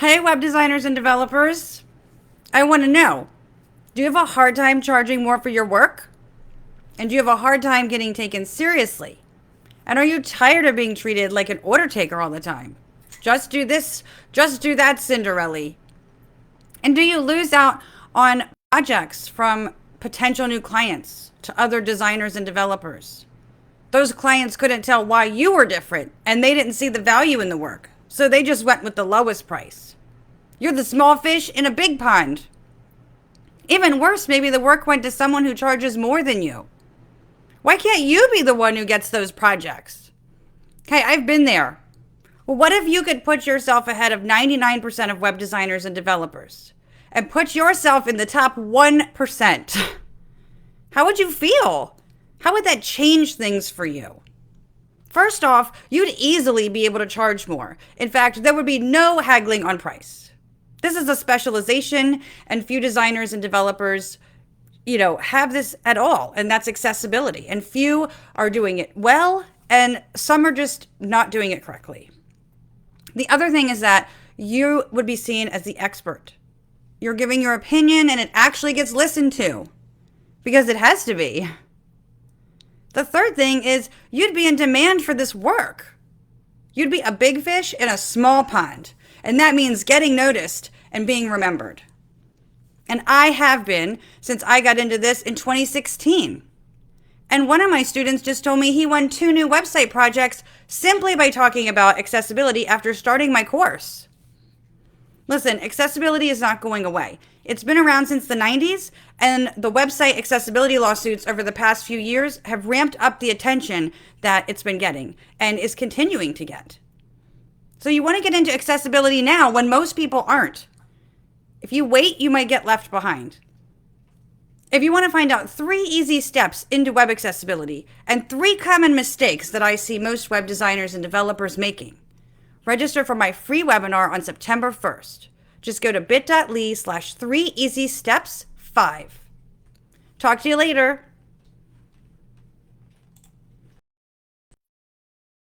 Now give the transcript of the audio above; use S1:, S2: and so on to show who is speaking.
S1: Hey, web designers and developers. I want to know, do you have a hard time charging more for your work? And do you have a hard time getting taken seriously? And are you tired of being treated like an order taker all the time? Just do this, just do that, Cinderelly. And do you lose out on projects from potential new clients to other designers and developers? Those clients couldn't tell why you were different and they didn't see the value in the work. So they just went with the lowest price. You're the small fish in a big pond. Even worse, maybe the work went to someone who charges more than you. Why can't you be the one who gets those projects? Okay, I've been there. Well, what if you could put yourself ahead of 99% of web designers and developers and put yourself in the top 1%? How would you feel? How would that change things for you? First off, you'd easily be able to charge more. In fact, there would be no haggling on price. This is a specialization, and few designers and developers, have this at all, and that's accessibility. And few are doing it well, and some are just not doing it correctly. The other thing is that you would be seen as the expert. You're giving your opinion, and it actually gets listened to, because it has to be. The third thing is you'd be in demand for this work. You'd be a big fish in a small pond, and that means getting noticed and being remembered. And I have been since I got into this in 2016. And one of my students just told me he won 2 new website projects simply by talking about accessibility after starting my course. Listen, accessibility is not going away. It's been around since the 90s, and the website accessibility lawsuits over the past few years have ramped up the attention that it's been getting and is continuing to get. So you want to get into accessibility now when most people aren't. If you wait, you might get left behind. If you want to find out 3 easy steps into web accessibility and 3 common mistakes that I see most web designers and developers making, register for my free webinar on September 1st. Just go to bit.ly/3easysteps5. Talk to you later.